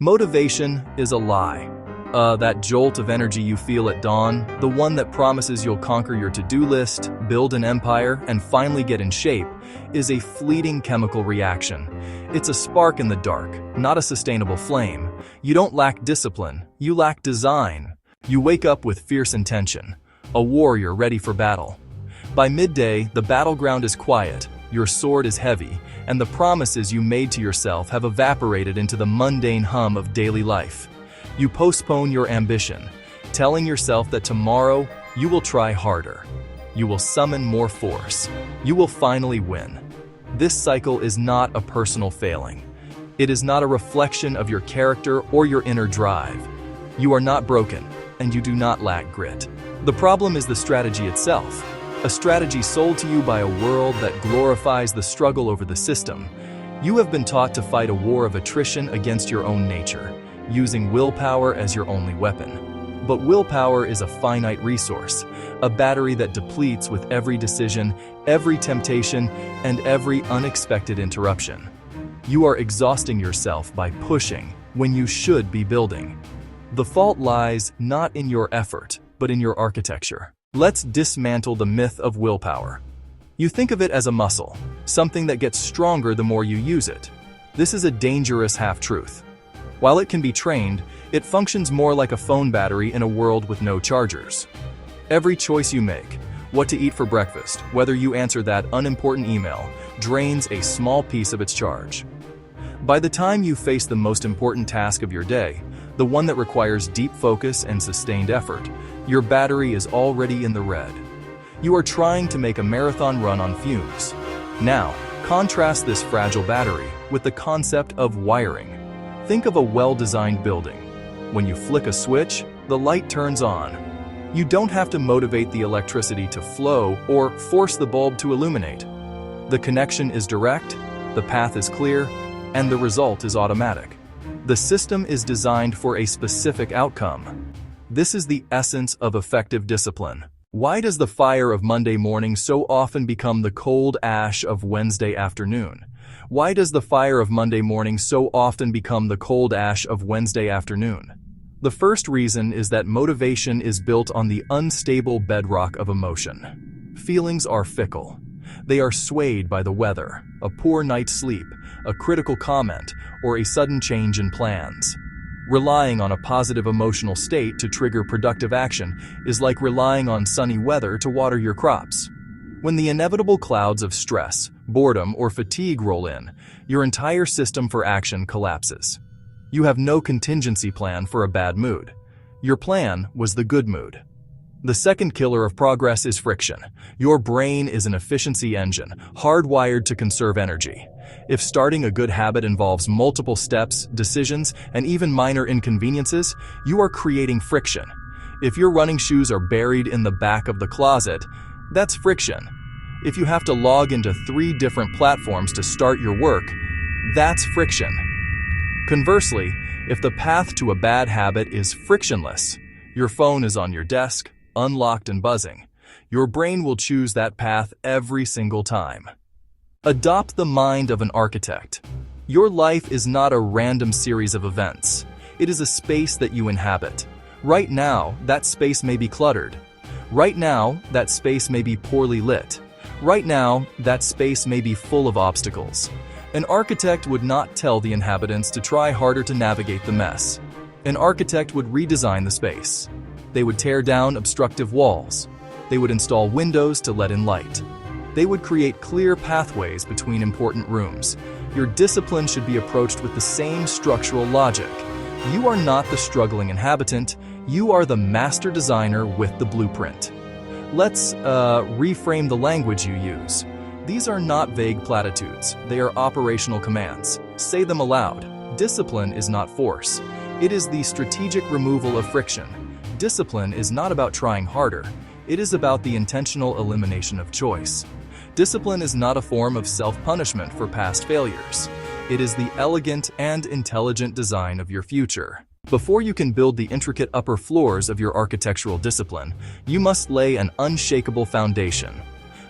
Motivation is a lie. That jolt of energy you feel at dawn, the one that promises you'll conquer your to-do list, build an empire, and finally get in shape, is a fleeting chemical reaction. It's a spark in the dark, not a sustainable flame. You don't lack discipline, you lack design. You wake up with fierce intention, a warrior ready for battle. By midday, the battleground is quiet, your sword is heavy, and the promises you made to yourself have evaporated into the mundane hum of daily life. You postpone your ambition, telling yourself that tomorrow you will try harder. You will summon more force. You will finally win. This cycle is not a personal failing. It is not a reflection of your character or your inner drive. You are not broken, and you do not lack grit. The problem is the strategy itself, a strategy sold to you by a world that glorifies the struggle over the system. You have been taught to fight a war of attrition against your own nature, using willpower as your only weapon. But willpower is a finite resource, a battery that depletes with every decision, every temptation, and every unexpected interruption. You are exhausting yourself by pushing when you should be building. The fault lies not in your effort, but in your architecture. Let's dismantle the myth of willpower. You think of it as a muscle, something that gets stronger the more you use it. This is a dangerous half-truth. While it can be trained, it functions more like a phone battery in a world with no chargers. Every choice you make, what to eat for breakfast, whether you answer that unimportant email, drains a small piece of its charge. By the time you face the most important task of your day, the one that requires deep focus and sustained effort, your battery is already in the red. You are trying to make a marathon run on fumes. Now, contrast this fragile battery with the concept of wiring. Think of a well-designed building. When you flick a switch, the light turns on. You don't have to motivate the electricity to flow or force the bulb to illuminate. The connection is direct, the path is clear, and the result is automatic. The system is designed for a specific outcome. This is the essence of effective discipline. Why does the fire of Monday morning so often become the cold ash of Wednesday afternoon? Why does the fire of Monday morning so often become the cold ash of Wednesday afternoon? The first reason is that motivation is built on the unstable bedrock of emotion. Feelings are fickle. They are swayed by the weather, a poor night's sleep, a critical comment, or a sudden change in plans. Relying on a positive emotional state to trigger productive action is like relying on sunny weather to water your crops. When the inevitable clouds of stress, boredom, or fatigue roll in, your entire system for action collapses. You have no contingency plan for a bad mood. Your plan was the good mood. The second killer of progress is friction. Your brain is an efficiency engine, hardwired to conserve energy. If starting a good habit involves multiple steps, decisions, and even minor inconveniences, you are creating friction. If your running shoes are buried in the back of the closet, that's friction. If you have to log into 3 different platforms to start your work, that's friction. Conversely, if the path to a bad habit is frictionless, your phone is on your desk, unlocked and buzzing, your brain will choose that path every single time. Adopt the mind of an architect. Your life is not a random series of events. It is a space that you inhabit. Right now, that space may be cluttered. Right now, that space may be poorly lit. Right now, that space may be full of obstacles. An architect would not tell the inhabitants to try harder to navigate the mess. An architect would redesign the space. They would tear down obstructive walls. They would install windows to let in light. They would create clear pathways between important rooms. Your discipline should be approached with the same structural logic. You are not the struggling inhabitant. You are the master designer with the blueprint. Let's reframe the language you use. These are not vague platitudes. They are operational commands. Say them aloud. Discipline is not force. It is the strategic removal of friction. Discipline is not about trying harder. It is about the intentional elimination of choice. Discipline is not a form of self-punishment for past failures. It is the elegant and intelligent design of your future. Before you can build the intricate upper floors of your architectural discipline, you must lay an unshakable foundation.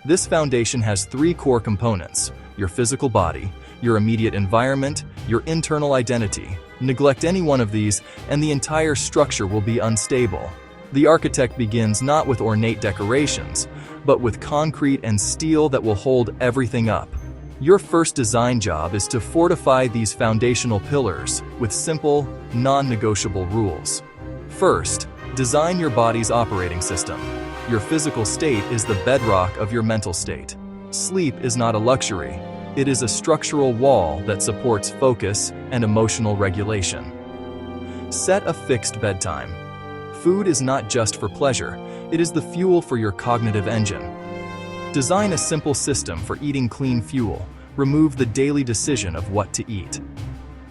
This foundation has 3 core components: your physical body, your immediate environment, your internal identity. Neglect any one of these, and the entire structure will be unstable. The architect begins not with ornate decorations, but with concrete and steel that will hold everything up. Your first design job is to fortify these foundational pillars with simple, non-negotiable rules. First, design your body's operating system. Your physical state is the bedrock of your mental state. Sleep is not a luxury. It is a structural wall that supports focus and emotional regulation. Set a fixed bedtime. Food is not just for pleasure, it is the fuel for your cognitive engine. Design a simple system for eating clean fuel. Remove the daily decision of what to eat.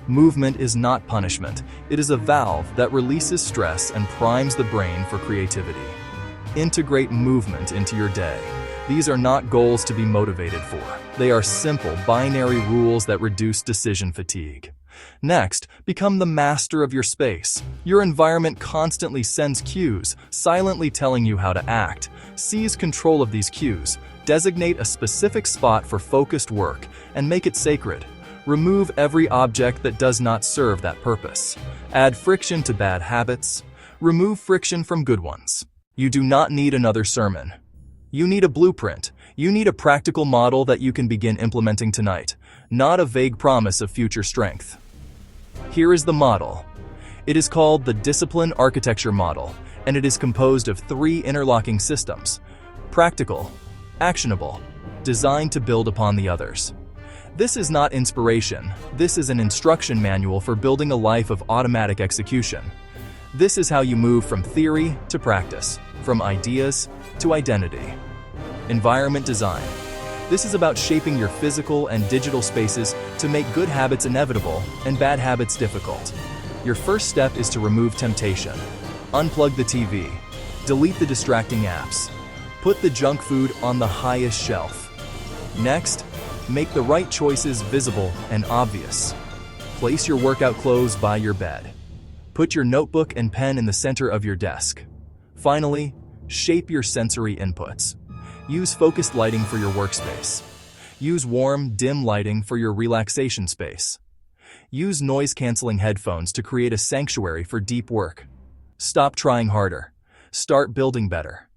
Movement is not punishment. It is a valve that releases stress and primes the brain for creativity. Integrate movement into your day. These are not goals to be motivated for. They are simple, binary rules that reduce decision fatigue. Next, become the master of your space. Your environment constantly sends cues, silently telling you how to act. Seize control of these cues. Designate a specific spot for focused work and make it sacred. Remove every object that does not serve that purpose. Add friction to bad habits. Remove friction from good ones. You do not need another sermon. You need a blueprint. You need a practical model that you can begin implementing tonight, not a vague promise of future strength. Here is the model. It is called the Discipline Architecture Model, and it is composed of 3 interlocking systems: practical, actionable, designed to build upon the others. This is not inspiration. This is an instruction manual for building a life of automatic execution. This is how you move from theory to practice, from ideas to identity. Environment design. This is about shaping your physical and digital spaces to make good habits inevitable and bad habits difficult. Your first step is to remove temptation. Unplug the TV. Delete the distracting apps. Put the junk food on the highest shelf. Next, make the right choices visible and obvious. Place your workout clothes by your bed. Put your notebook and pen in the center of your desk. Finally, shape your sensory inputs. Use focused lighting for your workspace. Use warm, dim lighting for your relaxation space. Use noise-canceling headphones to create a sanctuary for deep work. Stop trying harder. Start building better.